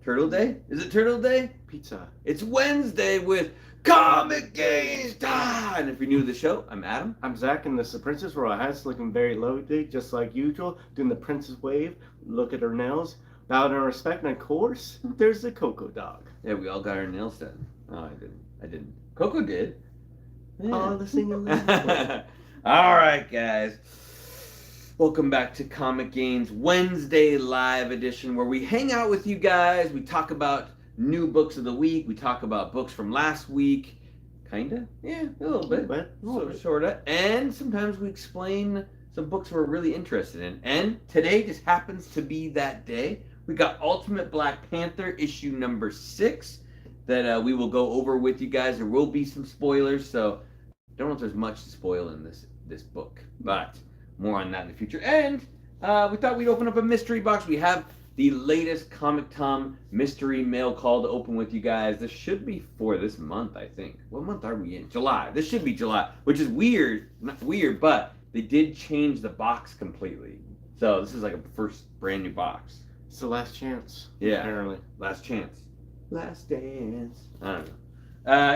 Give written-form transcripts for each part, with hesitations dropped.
Turtle Day? Is it Turtle Day? Pizza. It's Wednesday with ComicGains. And if you're new to the show, I'm Adam. I'm Zach, and this is the Princess Royal House, looking very lovely, just like usual, doing the princess wave. Look at her nails. Bow down respect, and of course, there's the Coco dog. Yeah, we all got our nails done. Oh, I didn't. Coco did. Yeah. Oh, the single. All right, guys. Welcome back to ComicGains Wednesday live edition, where we hang out with you guys. We talk about new books of the week. We talk about books from last week. Kinda? Yeah, a little bit. Sorta. And sometimes we explain some books we're really interested in. And today just happens to be that day. We got Ultimate Black Panther issue number 6 that we will go over with you guys. There will be some spoilers, so I don't know if there's much to spoil in this book, but more on that in the future. And we thought we'd open up a mystery box. We have the latest Comic Tom mystery mail call to open with you guys. This should be for this month, I think. What month are we in? July. This should be July, which is weird. Not weird, but they did change the box completely. So this is like a first brand new box. It's the last chance. Yeah. Apparently. Last chance. Last dance. I don't know.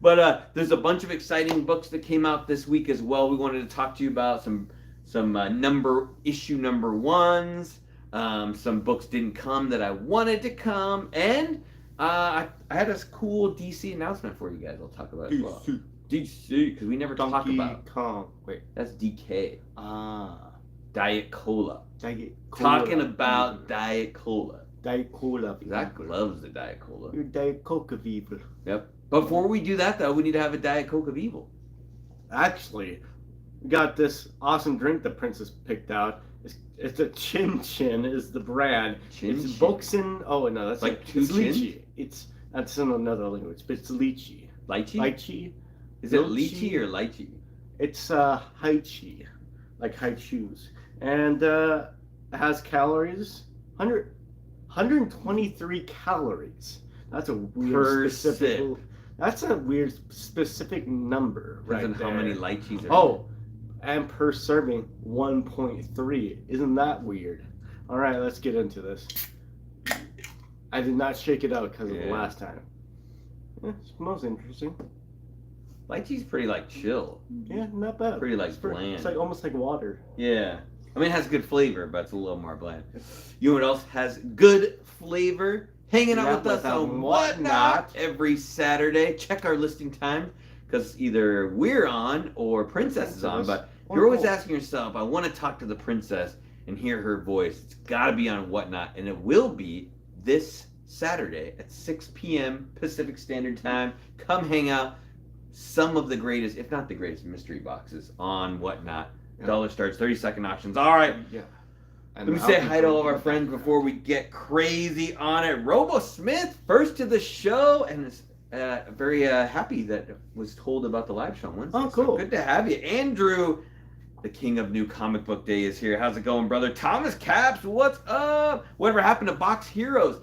But there's a bunch of exciting books that came out this week as well. We wanted to talk to you about some issue number ones. Some books didn't come that I wanted to come, and I had a cool DC announcement for you guys. I'll talk about as well. DC, because we never talk about. Kong. Wait, that's DK. Diet Cola. Diet Cola. Talking about Diet Cola. Diet Cola. Zach loves the Diet Cola. Your Diet Coke of evil. Yep. Before we do that, though, we need to have a Diet Coke of evil. Actually, we got this awesome drink the princess picked out. It's a Chin Chin is the brand. It's Boxin. Oh no, that's like two it's chins? Lychee. That's in another language, but it's lychee. Lychee? Lychee. Is it lychee or lychee? It's haichi, like high shoes, and it has calories 123 calories. That's a weird specific. That's a weird specific number, right there. How many lychees are Oh, and per serving 1.3. Isn't that weird? All right, let's get into this. I did not shake it out because of the last time. Yeah, it smells interesting. Lychee's pretty like chill. Yeah, not bad. Pretty like bland. It's like almost like water. Yeah. I mean, it has good flavor, but it's a little more bland. You know what else has good flavor? Hanging out with us on Whatnot every Saturday. Check our listing time, because either we're on or Princess is on. But you're always asking yourself, I want to talk to the princess and hear her voice. It's got to be on Whatnot, and it will be this Saturday at 6 p.m. Pacific Standard Time. Come hang out. Some of the greatest, if not the greatest, mystery boxes on Whatnot. Dollar starts, 30-second options. All right. Yeah. Let me say hi to all of our friends before we get crazy on it. Robo Smith, first to the show, and is very happy that was told about the live show on Wednesday. Oh, cool. So good to have you. Andrew, the king of New Comic Book Day, is here. How's it going, brother? Thomas Caps, what's up? Whatever happened to Box Heroes?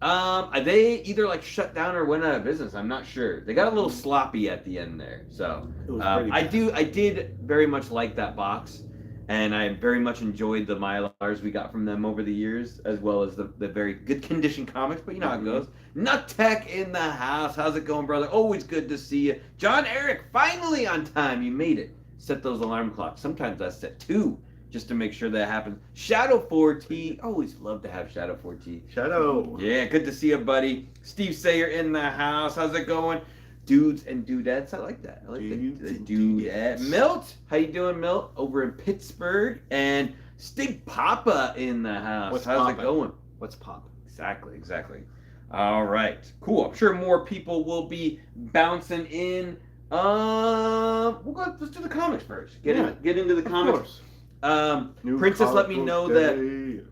They either like shut down or went out of business. I'm not sure. They got a little sloppy at the end there. So I did very much like that box. And I very much enjoyed the Mylars we got from them over the years, as well as the very good condition comics, but you know how it goes. Nut Tech in the house. How's it going, brother? Always good to see you. John Eric, finally on time. You made it. Set those alarm clocks. Sometimes I set 2 just to make sure that happens. Shadow 4T. Always love to have Shadow 4T. Shadow. Yeah, good to see you, buddy. Steve Sayer in the house. How's it going? Dudes and dudettes, I like that. I like the dudette. Milt, how you doing, Milt? Over in Pittsburgh, and Stig Papa in the house. How's it going? What's poppin'? Exactly. All right, cool. I'm sure more people will be bouncing in. Let's do the comics first. Get into the comics. Princess let me know that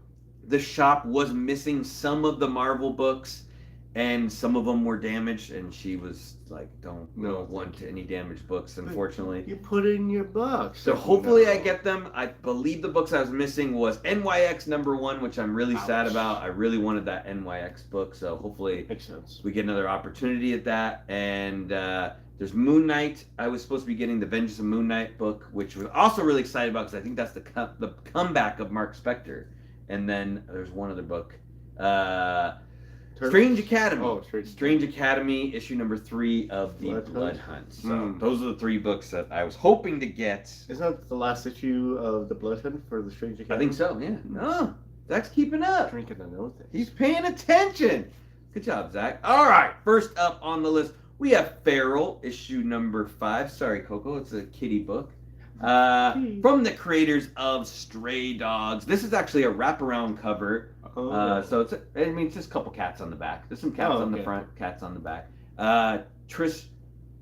the shop was missing some of the Marvel books. And some of them were damaged, and she was like, don't want any damaged books, unfortunately. You put it in your box. So hopefully I get them. I believe the books I was missing was NYX #1, which I'm really sad about. I really wanted that NYX book, so hopefully we get another opportunity at that. And there's Moon Knight. I was supposed to be getting the Vengeance of Moon Knight book, which we're also really excited about, because I think that's the comeback of Mark Spector. And then there's one other book. Strange Academy. Oh, Strange Academy, issue number 3 of the Blood Hunt. So Hmm. those are the 3 books that I was hoping to get. Isn't that the last issue of the Blood Hunt for the Strange Academy? I think so, yeah. Oh, Zach's keeping up. Drinking the notes. He's paying attention. Good job, Zach. All right, first up on the list, we have Feral, issue number 5. Sorry, Coco, it's a kitty book. From the creators of Stray Dogs. This is actually a wraparound cover. So it's just a couple cats on the back. There's some cats on the front, cats on the back. Trish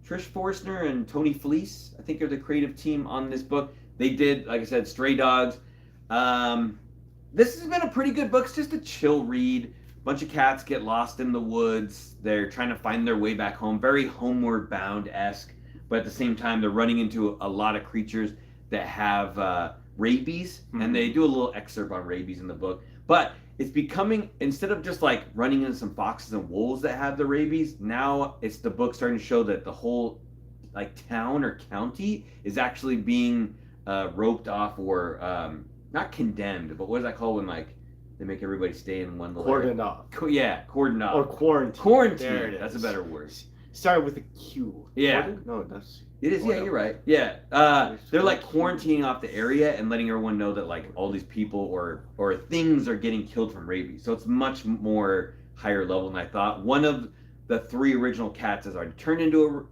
Forstner and Tony Felice, I think, are the creative team on this book. They did, like I said, Stray Dogs. This has been a pretty good book. It's just a chill read. Bunch of cats get lost in the woods. They're trying to find their way back home. Very Homeward Bound-esque. But at the same time, they're running into a lot of creatures that have rabies. And they do a little excerpt on rabies in the book. But it's becoming, instead of just like running into some foxes and wolves that have the rabies, now it's the book starting to show that the whole like town or county is actually being roped off or not condemned, but what is that called when like they make everybody stay in one little cordoned off. Cordoned off. Or quarantine. Quarantine. There it is. That's a better word. Started with a Q. Yeah. Cordon? No, that's. It is, yeah, you're right. Yeah. They're like quarantining off the area and letting everyone know that like all these people or things are getting killed from rabies. So it's much more higher level than I thought. One of the 3 original cats has already turned into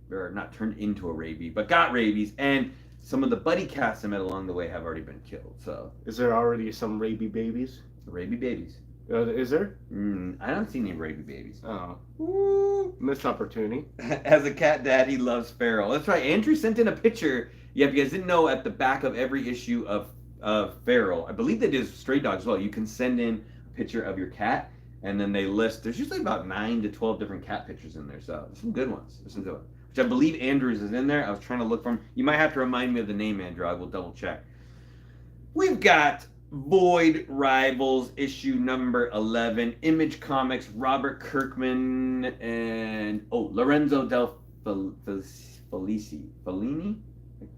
not turned into a rabies, but got rabies, and some of the buddy cats I met along the way have already been killed. So is there already some rabies babies? Rabies babies. Is there? I don't see any rabies babies. Oh. Ooh. Missed opportunity. As a cat dad, he loves Feral. That's right. Andrew sent in a picture. Yeah, if you guys didn't know, at the back of every issue of Feral, I believe they do Stray Dogs as well. You can send in a picture of your cat, and then they list. There's usually about 9 to 12 different cat pictures in there. So there's some good ones. There's some good ones. Which I believe Andrew's is in there. I was trying to look for him. You might have to remind me of the name, Andrew. I will double check. We've got Void Rivals, issue number 11. Image Comics, Robert Kirkman and Lorenzo Del Fellini?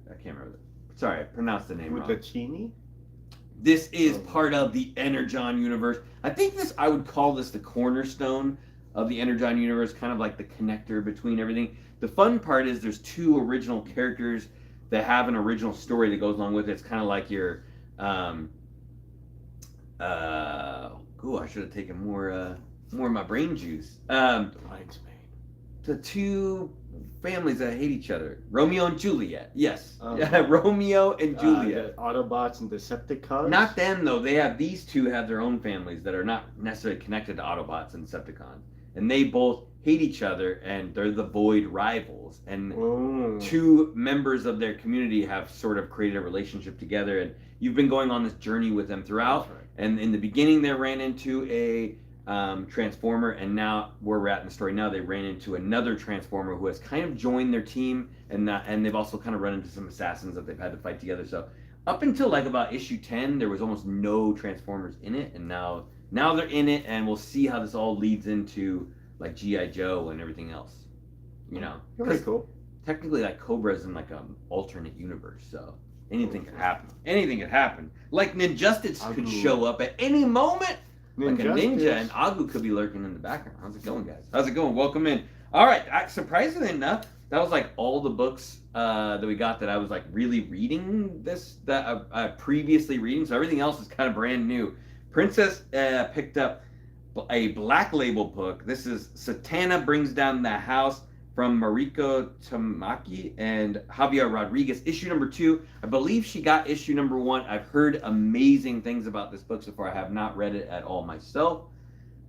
I can't remember that. Sorry, I pronounced the name wrong. With the Chini? This is part of the Energon universe. I think I would call this the cornerstone of the Energon universe, kind of like the connector between everything. The fun part is there's 2 original characters that have an original story that goes along with it. It's kind of like your I should have taken more of my brain juice. The 2 families that hate each other. Romeo and Juliet. Yes. Romeo and Juliet. The Autobots and Decepticons? Not them, though. These 2 have their own families that are not necessarily connected to Autobots and Decepticons. And they both hate each other, and they're the Void Rivals. And 2 members of their community have sort of created a relationship together, and you've been going on this journey with them throughout. Right. And in the beginning, they ran into a Transformer, and now where we're at in the story now, they ran into another Transformer who has kind of joined their team, and they've also kind of run into some assassins that they've had to fight together. So up until like about issue 10, there was almost no Transformers in it, and now they're in it, and we'll see how this all leads into like G.I. Joe and everything else. You know, pretty cool. Technically, like Cobra's in like an alternate universe, so anything could happen. Anything could happen. Like Ninjustice could show up at any moment. Like a ninja, and Agu could be lurking in the background. How's it going, guys? How's it going? Welcome in. All right. Surprisingly enough, that was like all the books that we got that I was like really reading that I previously reading. So everything else is kind of brand new. Princess picked up a Black Label book. This is Satana Brings Down the House from Mariko Tamaki and Javier Rodriguez. Issue number 2. I believe she got issue number 1. I've heard amazing things about this book so far. I have not read it at all myself.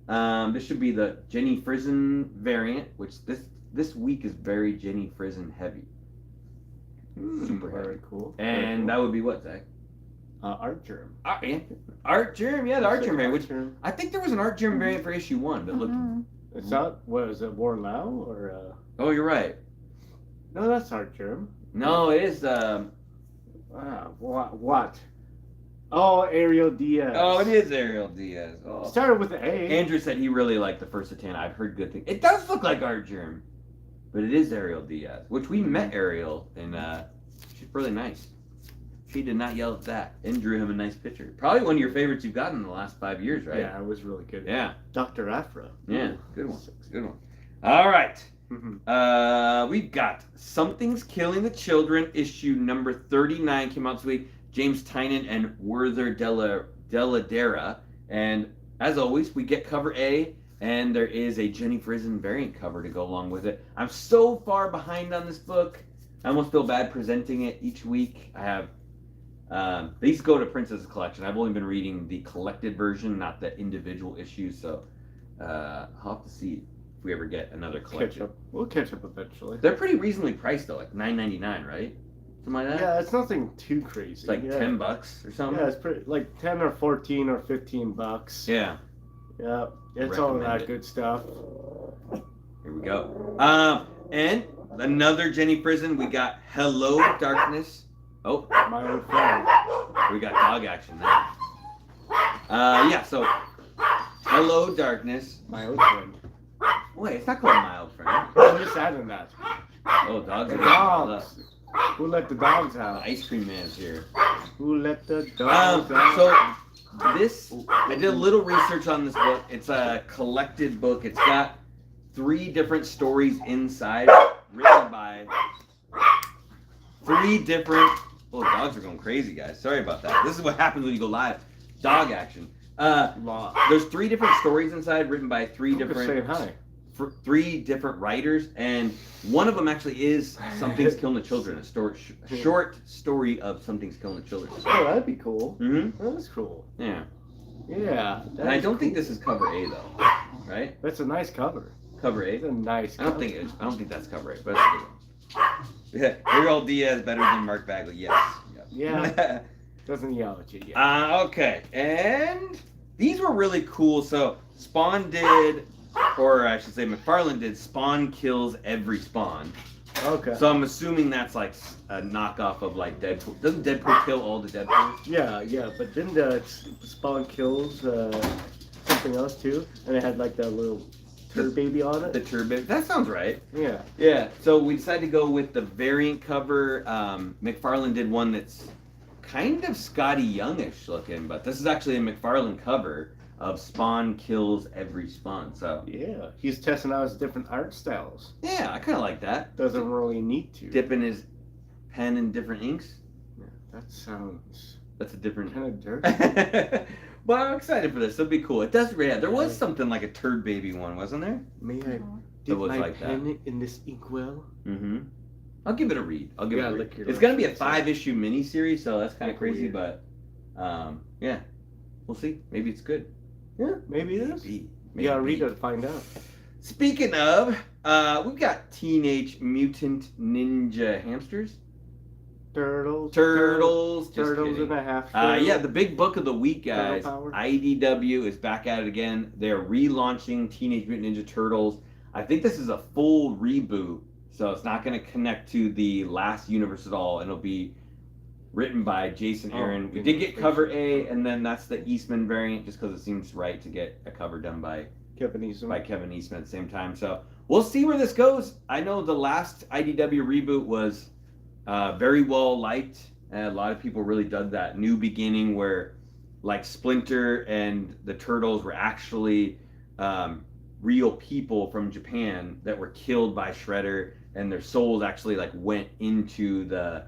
This should be the Jenny Frison variant, which this week is very Jenny Frison heavy. Super heavy. Very cool. And that would be what, Zach? Art Germ. Art Germ, yeah, the Art Germ variant. Which I think there was an Art Germ variant for issue 1 that looked. It's not. What is it? War Now or? Oh, you're right. No, that's Art Germ. No, it is. What? Oh, Ariel Diaz. Oh, it is Ariel Diaz. Oh. Started with an A. Andrew said he really liked the first Satana. I've heard good things. It does look like Art Germ, but it is Ariel Diaz, which we met Ariel, and she's really nice. She did not yell at that and drew him a nice picture. Probably one of your favorites you've gotten in the last 5 years, right? Yeah, it was really good. Yeah. Dr. Afra. Yeah, good one. Good one. All right. We've got Something's Killing the Children, issue number 39 came out this week. James Tynion and Werther Dell'Edera. And as always, we get cover A, and there is a Jenny Frison variant cover to go along with it. I'm so far behind on this book. I almost feel bad presenting it each week. I have these go to Princess's Collection. I've only been reading the collected version, not the individual issues. So I'll have to see if we ever get another collection. We'll catch up eventually. They're pretty reasonably priced though, like $9.99, right? Something like that. Yeah, it's nothing too crazy. It's like $10 or something. Yeah, it's pretty like 10 or 14 or $15. Yeah. Yeah, it's all that good stuff. Here we go. And another Jenny Frison. We got Hello Darkness. Oh, my old friend. We got dog action there. Yeah. So, Hello Darkness. My old friend. Wait, it's not called My Old Friend. I'm just adding that. Oh, dogs The are dogs. Who let the dogs The out? ice cream man's here. Who let the dogs out? So this, I did a little research on this book. It's a collected book. It's got 3 different stories inside, written by 3 different. Oh, the dogs are going crazy, guys. Sorry about that. This is what happens when you go live. Dog action. There's 3 different stories inside, written by 3 different. Saying hi. 3 different writers, and one of them actually is Something's Killing the Children, a short story of Something's Killing the Children. Oh, that'd be cool. Mm-hmm. That's cool. Yeah. Yeah. And I don't think this is cover A though, right? That's a nice cover. Cover A. It's a nice. I don't think that's cover A, but it's a good one. Yeah, Ariel Diaz better than Mark Bagley. Yes. Yeah. Doesn't yell at you yet. Okay, and these were really cool. So Spawn did. Or I should say McFarlane did Spawn Kills Every Spawn. Okay. So I'm assuming that's like a knockoff of like Deadpool. Doesn't Deadpool kill all the Deadpools? Yeah, but didn't Spawn Kills something else too? And it had like that little turd baby on it? The turd baby. That sounds right. Yeah. Yeah, so we decided to go with the variant cover. McFarlane did one that's kind of Scotty Youngish looking, but this is actually a McFarlane cover of Spawn Kills Every Spawn. So yeah, he's testing out his different art styles. Yeah, I kind of like that. Doesn't really need to. Dipping his pen in different inks. Yeah, that sounds. That's a different kind of dirty. But I'm excited for this. It'll be cool. It does. Yeah, there was something like a turd baby one, wasn't there? May I dip my like pen in this inkwell? Mm-hmm. I'll give it a read. I'll give it a read. It's It's gonna be a 5-issue miniseries, so that's kind of crazy. Weird. But yeah, we'll see. Maybe it's good. Yeah, maybe it is. Maybe. You gotta read it to find out. Speaking of, we've got Teenage Mutant Ninja Hamsters. Turtles Kidding. and a half. Yeah, the big book of the week, guys. Power. IDW is back at it again. They're relaunching Teenage Mutant Ninja Turtles. I think this is a full reboot, so it's not going to connect to the last universe at all, and it'll be written by Jason Aaron. We did get cover A, and then that's the Eastman variant, just because it seems right to get a cover done by Kevin Eastman at the same time. So we'll see where this goes. I know the last IDW reboot was very well liked, and a lot of people really dug that new beginning where like Splinter and the Turtles were actually real people from Japan that were killed by Shredder, and their souls actually like went into the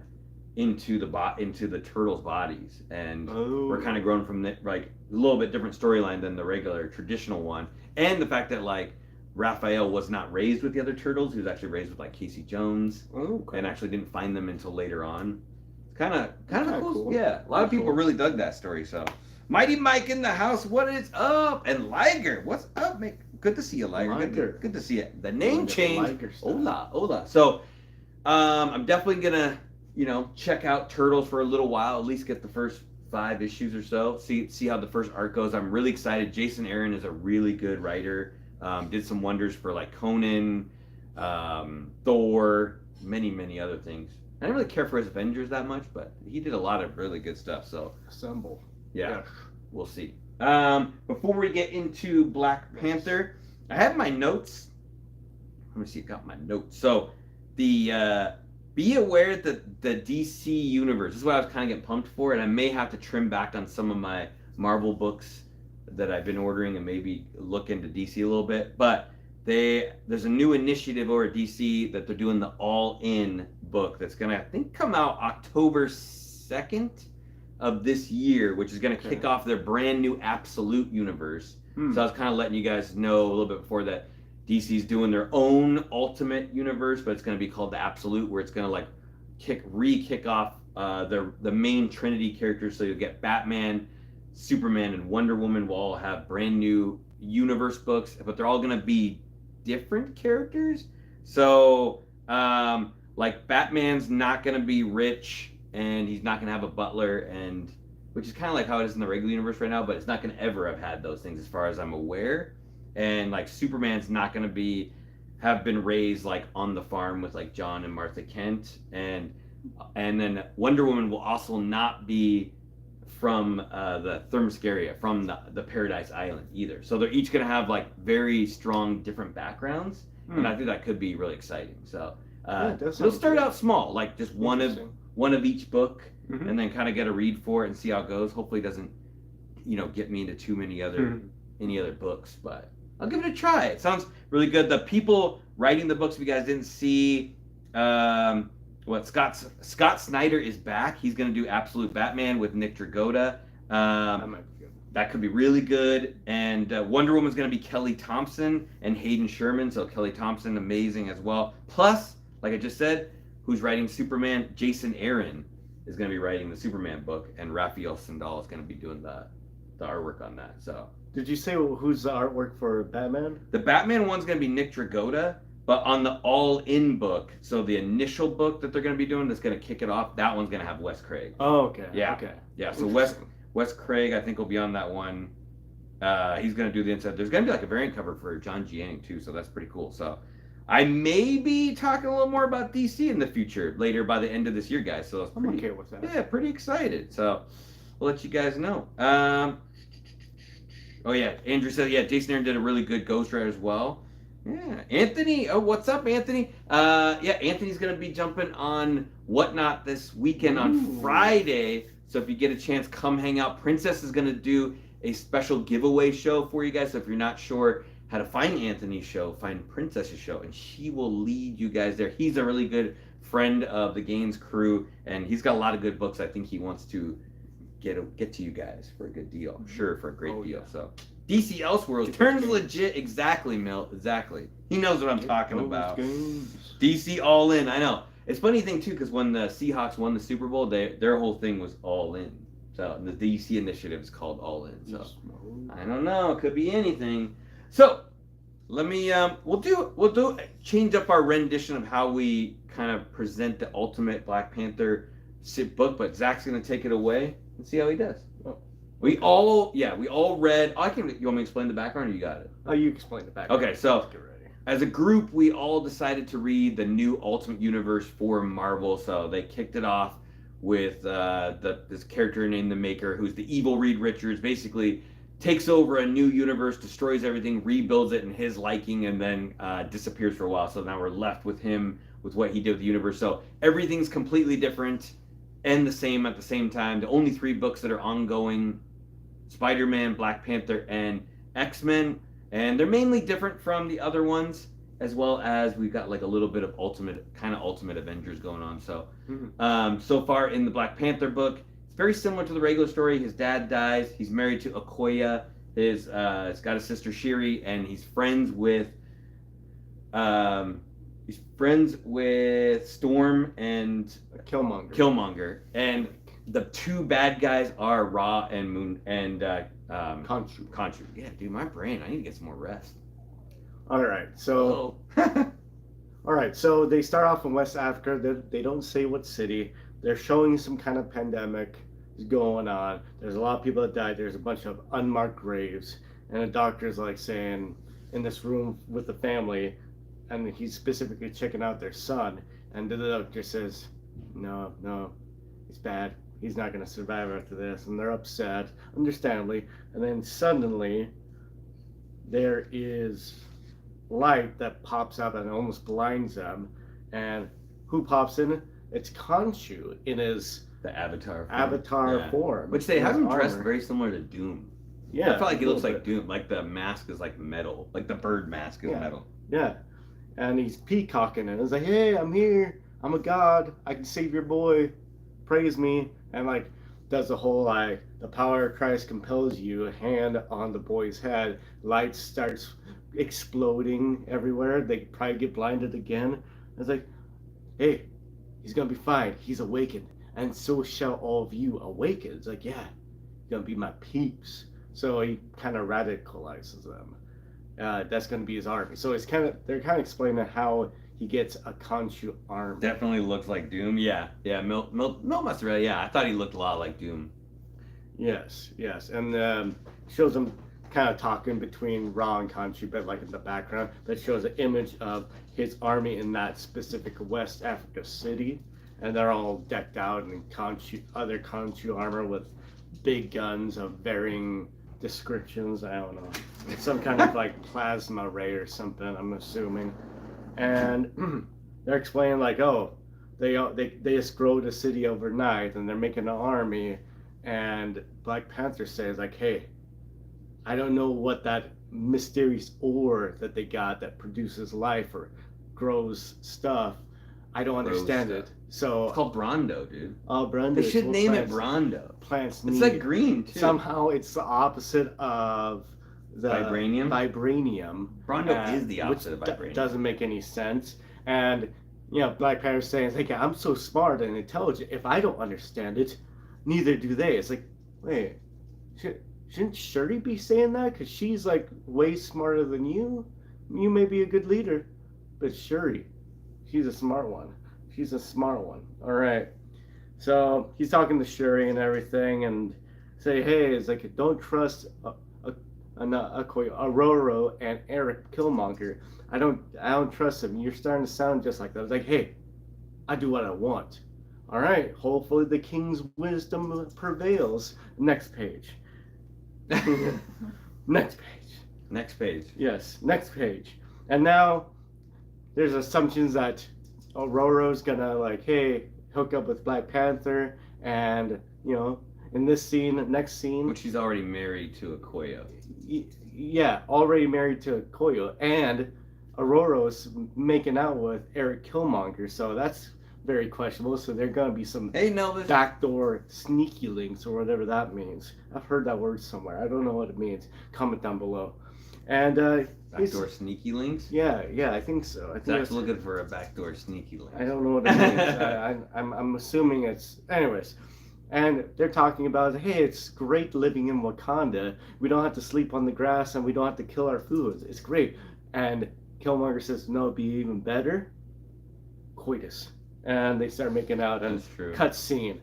turtles' bodies, and we're kind of grown from the, like a little bit different storyline than the regular traditional one, and the fact that like Raphael was not raised with the other turtles; he was actually raised with like Casey Jones, and actually didn't find them until later on. Kind of cool. Yeah, a lot of people really dug that story. So, Mighty Mike in the house, what is up? And Liger, what's up, mate? Good to see you, Liger. Good to see you. The name change. Hola. So, I'm definitely gonna check out Turtles for a little while, at least get the first 5 issues or so, see how the first arc goes. I'm really excited. Jason Aaron is a really good writer. Did some wonders for like Conan, Thor, many other things. I didn't really care for his Avengers that much, but he did a lot of really good stuff. So Assemble. Yeah. We'll see. Before we get into Black Panther, I have my notes. Let me see. I got my notes. So the be aware that the DC universe, this is what I was kind of getting pumped for, and I may have to trim back on some of my Marvel books that I've been ordering and maybe look into DC a little bit. But there's a new initiative over at DC that they're doing the All-In book that's going to, I think, come out October 2nd of this year, which is going to kick off their brand new Absolute universe. So I was kind of letting you guys know a little bit before that DC's doing their own Ultimate universe, but it's going to be called the Absolute, where it's going to like kick off the main Trinity characters. So you'll get Batman, Superman, and Wonder Woman will all have brand new universe books, but they're all going to be different characters. So like Batman's not going to be rich, and he's not going to have a butler, and which is kind of like how it is in the regular universe right now, but it's not going to ever have had those things as far as I'm aware. And like Superman's not going to have been raised like on the farm with like John and Martha Kent, and then Wonder Woman will also not be from the Themyscira, from the Paradise Island either. So they're each going to have like very strong different backgrounds, and I think that could be really exciting. So it'll start out small, like just one of each book, and then kind of get a read for it and see how it goes. Hopefully it doesn't, get me into too many any other books, but I'll give it a try. It sounds really good. The people writing the books, if you guys didn't see, Scott Snyder is back. He's going to do Absolute Batman with Nick Dragotta. That might be good. That could be really good. And Wonder Woman's going to be Kelly Thompson and Hayden Sherman. So Kelly Thompson, amazing as well. Plus, like I just said, who's writing Superman? Jason Aaron is going to be writing the Superman book, and Raphael Sandal is going to be doing the artwork on that. So. Did you say who's the artwork for Batman? The Batman one's going to be Nick Dragotta, but on the All-In book, so the initial book that they're going to be doing that's going to kick it off, that one's going to have Wes Craig. Oh, okay. Yeah. Okay. Yeah, so Wes Craig, I think, will be on that one. He's going to do the inside. There's going to be like a variant cover for John Jiang, too, so that's pretty cool. So I may be talking a little more about DC in the future, later by the end of this year, guys. So I'm okay with that. Yeah, pretty excited. So we'll let you guys know. Oh, yeah. Andrew said, Jason Aaron did a really good Ghost Rider as well. Yeah. Anthony. Oh, what's up, Anthony? Anthony's going to be jumping on Whatnot this weekend on Friday. So if you get a chance, come hang out. Princess is going to do a special giveaway show for you guys. So if you're not sure how to find Anthony's show, find Princess's show, and she will lead you guys there. He's a really good friend of the Gaines crew, and he's got a lot of good books. I think he wants to get to you guys for a good deal. I'm sure for a great deal. Yeah. So DC Elseworlds turns legit. Exactly, Milt. Exactly. He knows what I'm talking about. DC All In. I know. It's funny thing too, because when the Seahawks won the Super Bowl, their whole thing was All In. So the DC initiative is called All In. So I don't know. It could be anything. So let me. We'll change up our rendition of how we kind of present the Ultimate Black Panther book, but Zach's gonna take it away and see how he does. Oh. We all read. You want me to explain the background, or you got it? Oh, you explain the background. Okay, so as a group, we all decided to read the new Ultimate Universe for Marvel. So they kicked it off with this character named the Maker, who's the evil Reed Richards. Basically, takes over a new universe, destroys everything, rebuilds it in his liking, and then disappears for a while. So now we're left with him with what he did with the universe. So everything's completely different and the same at the same time. The only 3 books that are ongoing: Spider-Man, Black Panther, and X-Men. And they're mainly different from the other ones, as well as we've got like a little bit of Ultimate Avengers going on. So, so far in the Black Panther book, it's very similar to the regular story. His dad dies. He's married to Okoye. He's got a sister Shiri, and he's friends with Storm and Killmonger. And the 2 bad guys are Ra and Moon and Khonshu. Yeah, dude, my brain. I need to get some more rest. All right, so so they start off in West Africa. They don't say what city. They're showing some kind of pandemic is going on. There's a lot of people that died. There's a bunch of unmarked graves, and the doctor's like saying in this room with the family, and he's specifically checking out their son, and the doctor says, no, it's bad. He's not going to survive after this, and they're upset, understandably. And then suddenly, there is light that pops up and almost blinds them. And who pops in? It's Khonshu in his The Avatar form. Which they have him dressed armor. very similar to Doom. Yeah, I feel like he looks like bit. Doom. Like the mask is like metal. Like the bird mask is metal. Yeah. And he's peacocking and it's like, hey, I'm here. I'm a god. I can save your boy. Praise me. And like does the whole like the power of Christ compels you, hand on the boy's head, light starts exploding everywhere. They probably get blinded again. It's like, hey, he's gonna be fine. He's awakened. And so shall all of you awaken. It's like, yeah, you're gonna be my peeps. So he kind of radicalizes them. That's gonna be his army. So it's they're kind of explaining how he gets a Khonshu arm. Definitely looks like Doom. Yeah. Milt must have. Yeah, I thought he looked a lot like Doom. Yes, and shows him kind of talking between Ra and Khonshu, but like in the background, that shows an image of his army in that specific West Africa city, and they're all decked out in other Khonshu armor with big guns of varying descriptions. I don't know, some kind of like plasma ray or something, I'm assuming. And they're explaining like, oh, they just grow the city overnight, and they're making an army. And Black Panther says like, hey, I don't know what that mysterious ore that they got that produces life or grows stuff. I don't understand it. So it's called Brondo, dude. Oh, Brondo. They should name it Brondo. Plants need. It's like green too. Somehow it's the opposite of the vibranium. Brondo is the opposite of vibranium. Doesn't make any sense. And you know, Black Panther saying like, I'm so smart and intelligent. If I don't understand it, neither do they. It's like, wait, shouldn't Shuri be saying that? Because she's like way smarter than you. You may be a good leader, but Shuri, she's a smart one. She's a smart one. All right. So he's talking to Shuri and everything, and say, hey, it's like, don't trust Aurora and Eric Killmonger. I don't trust him. You're starting to sound just like that. I was like, hey, I do what I want. All right. Hopefully the king's wisdom prevails. Next page. Next page. Yes, next page. And now there's assumptions that Aurora's gonna like, hey, hook up with Black Panther, and you know, in this scene, next scene, which she's already married to Okoye. Yeah, already married to Okoye, and Aurora's making out with Eric Killmonger, so that's very questionable. So there are gonna be some backdoor sneaky links or whatever that means. I've heard that word somewhere. I don't know what it means. Comment down below. And backdoor sneaky links? Yeah, I think so. I think Zach's looking for a backdoor sneaky link. I don't know what it means. I'm assuming it's... Anyways. And they're talking about, hey, it's great living in Wakanda. We don't have to sleep on the grass and we don't have to kill our foods. It's great. And Killmonger says, no, it'd be even better. Coitus. And they start making out and cut scene.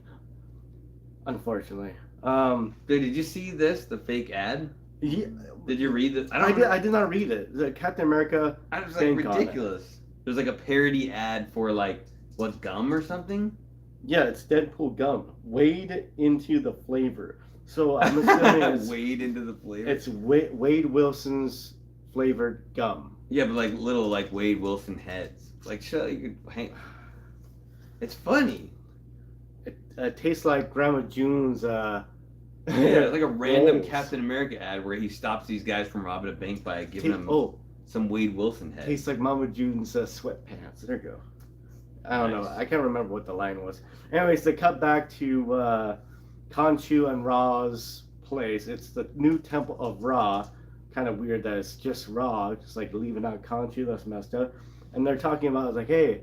Unfortunately. Dude, did you see this? The fake ad? Yeah. Did you read this? I did not read it. The Captain America. I was like ridiculous. There's like a parody ad for like what, gum or something? Yeah, it's Deadpool gum. Wade into the flavor. So I'm assuming it's wade into the flavor. It's Wade Wilson's flavored gum. Yeah, but like little like Wade Wilson heads. Like you could hang. It's funny. It tastes like Grandma June's. Yeah, like a random Captain America ad where he stops these guys from robbing a bank by giving them some Wade Wilson head. Tastes like Mama June's sweatpants. There you go. I don't know. I can't remember what the line was. Anyways, they cut back to Khonshu and Ra's place. It's the new temple of Ra. Kind of weird that it's just Ra, just like leaving out Khonshu. That's messed up. And they're talking about, it's like, hey,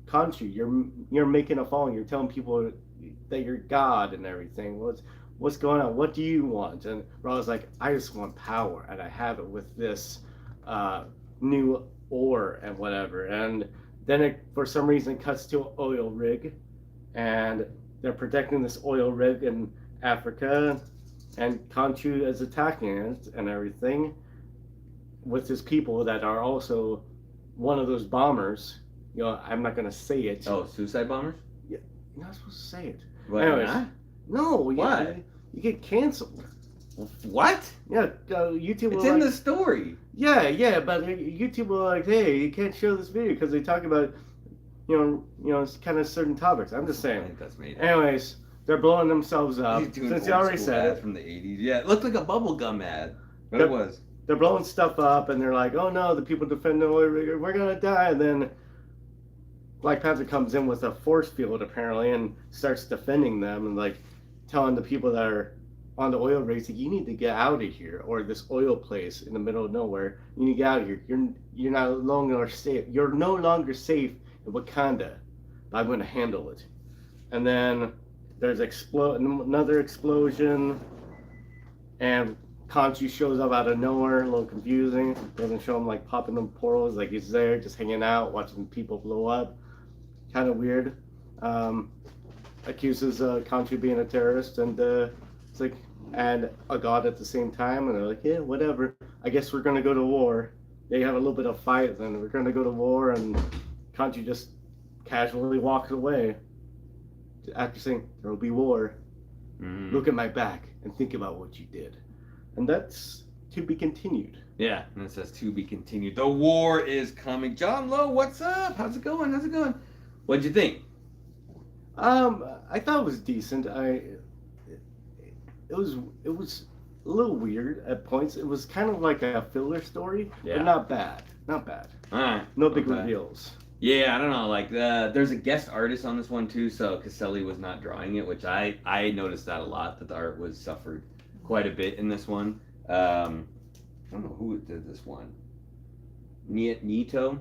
Khonshu, you're making a following. You're telling people that you're God and everything. What's going on? What do you want? And Ra's like, I just want power, and I have it with this new ore and whatever. And then it, for some reason, cuts to an oil rig, and they're protecting this oil rig in Africa, and Khonshu is attacking it and everything with his people that are also one of those bombers. You know, I'm not gonna say it. Oh, suicide bombers? Yeah, you're not supposed to say it. What? Anyways, no. Why? You get canceled. What? Yeah, YouTube. It's in the story. Yeah, but YouTube will like, hey, you can't show this video because they talk about it's kind of certain topics. I'm just I saying. think that's made. Anyways, they're blowing themselves up. He's doing Since you old already school said ads it, from the 80s. Yeah, it looked like a bubblegum ad. But They're- it was. they're blowing stuff up, and they're like, "Oh no, the people defending the oil rig, we're gonna die." And then Black Panther comes in with a force field apparently and starts defending them and like telling the people that are on the oil rigs, like, you need to get out of here, or this oil place in the middle of nowhere. You need to get out of here. You're no longer safe. You're no longer safe in Wakanda. But I'm going to handle it. And then there's another explosion, and Khonshu shows up out of nowhere, a little confusing. Doesn't show him like popping them portals, like he's there just hanging out, watching people blow up. Kind of weird. Accuses Khonshu being a terrorist, and it's like, and a god at the same time, and they're like, yeah, whatever. I guess we're gonna go to war. They have a little bit of fight, then we're gonna go to war, and Khonshu just casually walks away after saying there will be war. Look at my back and think about what you did, and that's to be continued. Yeah, and it says to be continued. The war is coming. John Lowe, what's up? How's it going? What'd you think? I thought it was decent. It was a little weird at points. It was kind of like a filler story, Yeah. but not bad. Not bad. All right. No big Okay. reveals. Yeah, I don't know. Like, there's a guest artist on this one too, so Caselli was not drawing it, which I noticed that a lot, that the art was suffered quite a bit in this one. I don't know who did this one. Nito.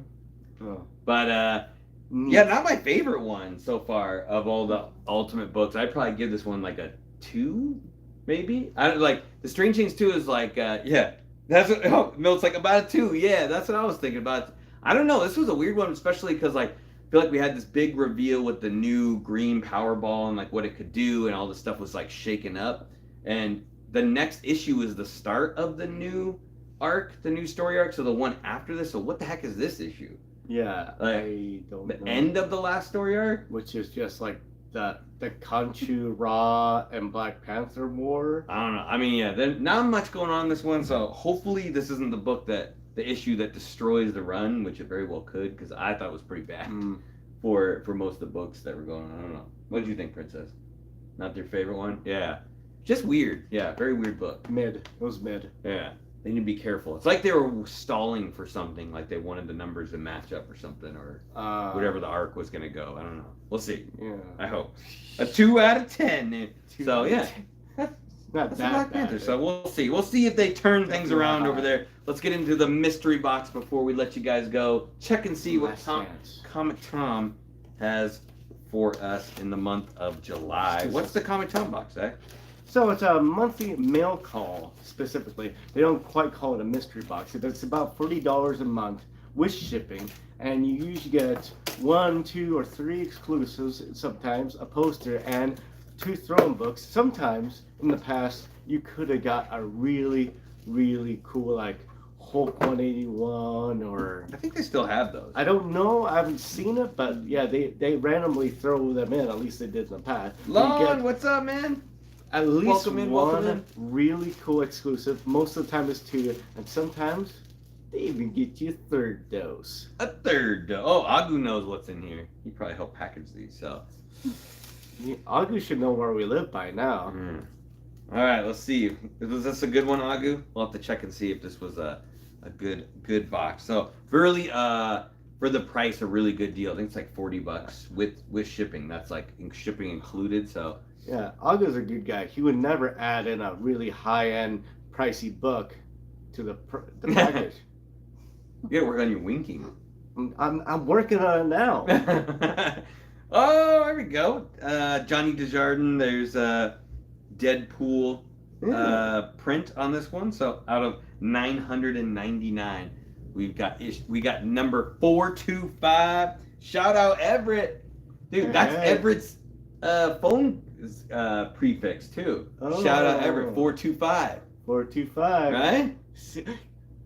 Oh. But yeah, not my favorite one so far of all the Ultimate books. I'd probably give this one like a 2, maybe. I like the Strange Things 2 is like yeah. That's what Milt's like about a 2. Yeah, that's what I was thinking about. I don't know. This was a weird one, especially because like I feel like we had this big reveal with the new green Powerball and like what it could do, and all this stuff was like shaken up. And the next issue is the start of the new arc, the new story arc. So the one after this. So what the heck is this issue? Yeah, Like, I don't The know. end of the last story arc? Which is just like the Khonshu, Ra, and Black Panther war. I don't know. I mean, yeah, there's not much going on in this one. So hopefully this isn't the issue that destroys the run, which it very well could, because I thought it was pretty bad for most of the books that were going on. I don't know. What did you think, Princess? Not your favorite one? Yeah. Just weird. Yeah, very weird book. Mid. It was mid. Yeah. They need to be careful. It's like they were stalling for something, like they wanted the numbers to match up or something, or whatever the arc was going to go. I don't know. We'll see. Yeah. I hope. A 2 out of 10. So, yeah. Not That's that Black bad. Panther. So we'll see. We'll see if they turn things around over there. Let's get into the mystery box before we let you guys go. Check and see what Comic Tom has for us in the month of July. What's the Comic Tom box, eh? So it's a monthly mail call, specifically. They don't quite call it a mystery box. It's about $40 a month with shipping, and you usually get 1, 2, or 3 exclusives, sometimes a poster, and 2 throne books. Sometimes, in the past, you could have got a really, really cool, like, Hulk 181, or... I think they still have those. I don't know, I haven't seen it, but yeah, they randomly throw them in, at least they did in the past. Lon, what's up, man? At least welcome one in. really cool exclusive. Most of the time it's 2, and sometimes they even get you a 3rd dose. A 3rd dose. Oh, Agu knows what's in here. He probably helped package these, so... Agu should know where we live by now. All right, let's see. Was this a good one, Agu? We'll have to check and see if this was a good box. So really, for the price, a really good deal. I think it's like $40 with shipping. That's like shipping included. So yeah, Agu's a good guy. He would never add in a really high-end, pricey book to the package. You gotta work on your winking. I'm working on it now. Oh, there we go. Johnny Desjardins. There's Deadpool print on this one. So out of 999, we got number 425. Shout out Everett, dude. That's Everett's phone prefix too. Oh. Shout out Everett 425. 425. Right?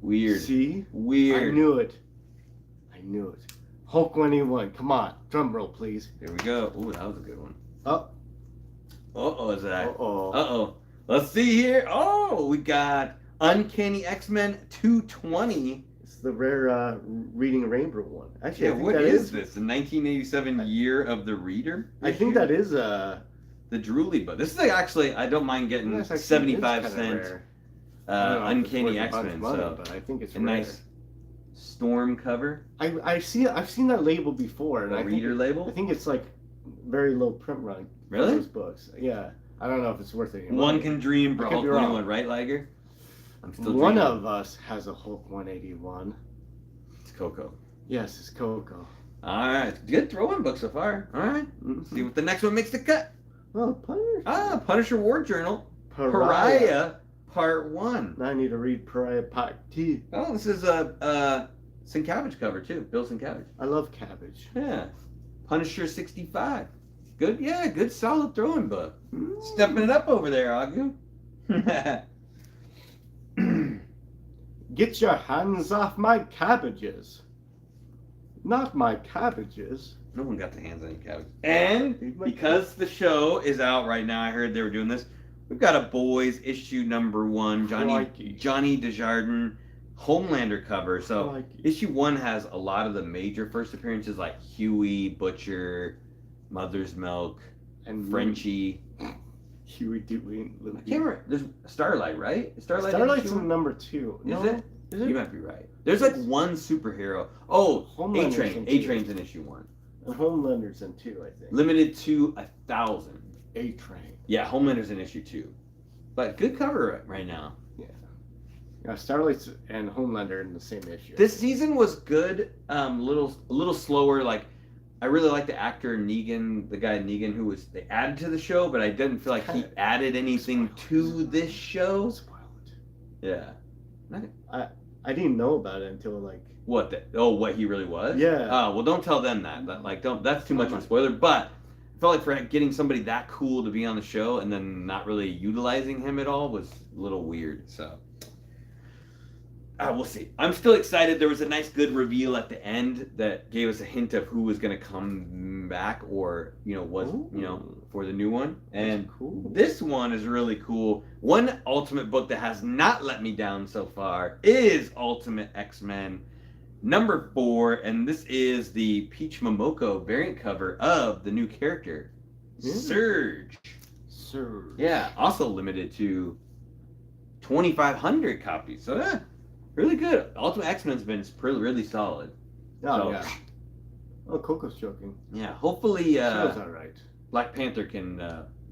Weird. See? Weird. I knew it. Hulk 181. Come on, drum roll, please. Here we go. Ooh, that was a good one. Oh. Is that? Uh-oh. Let's see here. Oh, we got Uncanny X-Men 220. It's the rare Reading Rainbow one. Actually, Yeah, I think what that is this? The 1987 Year of the Reader? I think that is the Drooly book. This is like, actually, I don't mind getting 75-cent Uncanny X-Men. So but I think it's a rare. nice Storm cover. I've seen that label before, and A reader label. I think it's like very low print run. Really? For those books. Yeah. I don't know if it's worth it. One can dream for I could Hulk be wrong. 21, right, Liger? I'm still One dreaming. of us has a Hulk 181. It's Coco. Yes, it's Coco. All right, good throw-in book so far. All right, see what the next one makes the cut. Oh, Punisher. Punisher War Journal, Pariah Part 1. Now I need to read Pariah Part 2. Oh, this is a Sienkiewicz cover too. Bill Sienkiewicz. I love cabbage. Yeah, Punisher 65. Good, yeah, good solid throwing book. Stepping it up over there, Agu. Get your hands off my cabbages. Not my cabbages. No one got their hands on your cabbage. And because the show is out right now, I heard they were doing this. We've got a Boys issue #1, Johnny Desjardins Homelander cover. So issue 1 has a lot of the major first appearances like Huey, Butcher, Mother's Milk, and Frenchie. Huey, Dewey, I can't remember. There's Starlight, right? Starlight's in #2. Is it? You might be right. There's like one superhero. Oh, A-Train. A-Train's in issue 1. And Homelander's in 2, I think. Limited to 1,000. A-Train. Yeah, Homelander's in issue 2. But good cover right now. Yeah, Starlight and Homelander in the same issue. This season was good. A little slower. Like, I really like the actor Negan, the guy Negan, who was they added to the show, but I didn't feel like he added anything to this show. Yeah. I didn't know about it until like what? What he really was? Yeah. Oh well, don't tell them that. Don't. That's too much of a spoiler. But I felt like for getting somebody that cool to be on the show and then not really utilizing him at all was a little weird. So. We'll see. I'm still excited. There was a nice, good reveal at the end that gave us a hint of who was going to come back, or for the new one. And this one is really cool. One Ultimate book that has not let me down so far is Ultimate X-Men #4, and this is the Peach Momoko variant cover of the new character, Surge. Yeah, also limited to 2,500 copies. So yeah. Really good. Ultimate X-Men's been really solid. Oh, yeah. Oh, Coco's joking. Yeah, hopefully Show's all right. Black Panther can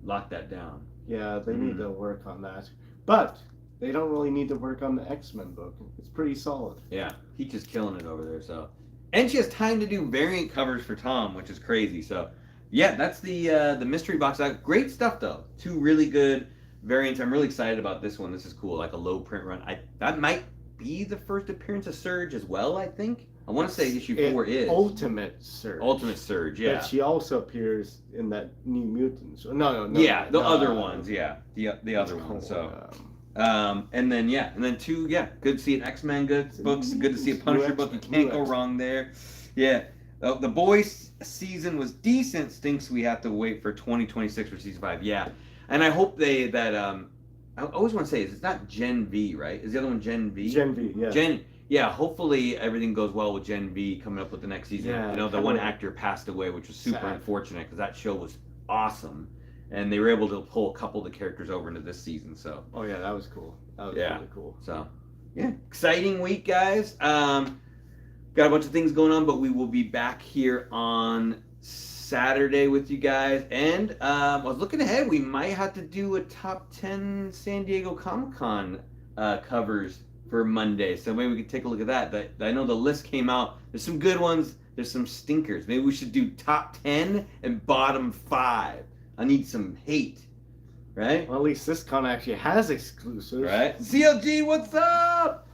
lock that down. Yeah, they need to work on that. But they don't really need to work on the X-Men book. It's pretty solid. Yeah, Peach is killing it over there. So, and she has time to do variant covers for Tom, which is crazy. So, yeah, that's the mystery box. Great stuff, though. 2 really good variants. I'm really excited about this one. This is cool, like a low print run. That might be the first appearance of Surge as well, I think. I want to say issue 4 is Ultimate Surge. Ultimate Surge, yeah. But she also appears in that New Mutants. No. Yeah, the other ones, yeah. The other ones. So and then 2, good to see an X-Men books, good to see a Punisher book. You can't go wrong there. Yeah. The Boys season was decent. Stinks we have to wait for 2026 for season 5. Yeah. And I hope I always want to say, it's not Gen V, right? Is the other one Gen V? Gen V, yeah. Hopefully everything goes well with Gen V coming up with the next season. Yeah, the one actor passed away, which was super unfortunate because that show was awesome. And they were able to pull a couple of the characters over into this season. So. Oh, yeah, that was cool. That was really cool. So, yeah. Exciting week, guys. Got a bunch of things going on, but we will be back here on Saturday with you guys, and I was looking ahead. We might have to do a top 10 San Diego Comic-Con covers for Monday, so maybe we could take a look at that. I know the list came out. There's some good ones. There's some stinkers. Maybe we should do top 10 and bottom 5. I need some hate, right? Well, at least this con actually has exclusives, right? CLG, what's up?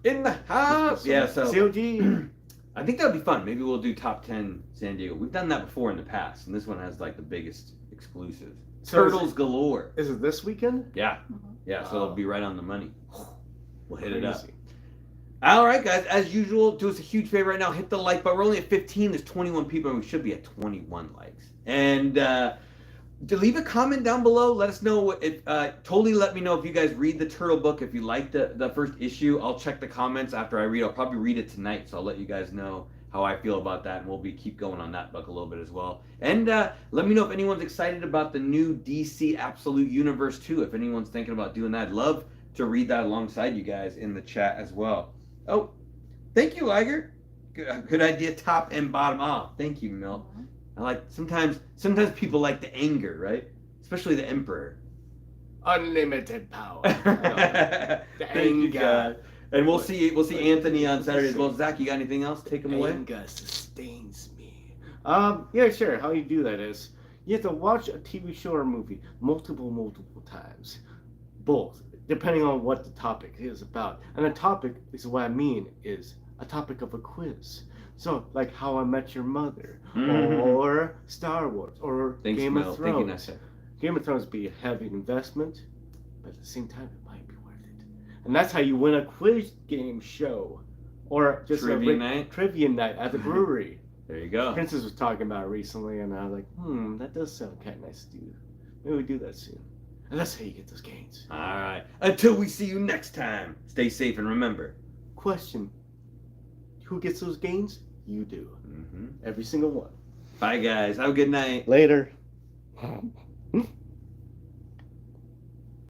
In the house. Yeah, so CLG. I think that would be fun. Maybe we'll do top 10 San Diego. We've done that before in the past, and this one has like the biggest exclusive. So Turtles galore. Is it this weekend? Yeah. Yeah, so it'll be right on the money. We'll hit it up. All right, guys. As usual, do us a huge favor right now. Hit the like button. We're only at 15. There's 21 people, and we should be at 21 likes. And leave a comment down below. Let us know if totally let me know if you guys read the Turtle book. If you like the first issue, I'll check the comments after I read. I'll probably read it tonight, so I'll let you guys know how I feel about that, and we'll keep going on that book a little bit as well. And let me know if anyone's excited about the new DC Absolute Universe 2. If anyone's thinking about doing that, I'd love to read that alongside you guys in the chat as well. Oh, thank you, Liger. Good idea, top and bottom. Oh, thank you, Milt. I like sometimes people like the anger, right? Especially the Emperor. Unlimited power. The anger. And we'll see Anthony on Saturday as well. Zach, you got anything else? Take him away. Anger sustains me. Yeah, sure. How you do that is you have to watch a TV show or movie multiple times. Both, depending on what the topic is about. And the topic is what I mean is a topic of a quiz. So, like How I Met Your Mother, or Star Wars, or Game of Thrones. Game of Thrones be a heavy investment, but at the same time, it might be worth it. And that's how you win a quiz game show, or just trivia night at the brewery. There you go. Princess was talking about it recently, and I was like, that does sound kind of nice to do. Maybe we do that soon. And that's how you get those gains. All right. Until we see you next time, stay safe and remember. Question: who gets those gains? You do. Every single one. Bye, guys. Have a good night. Later.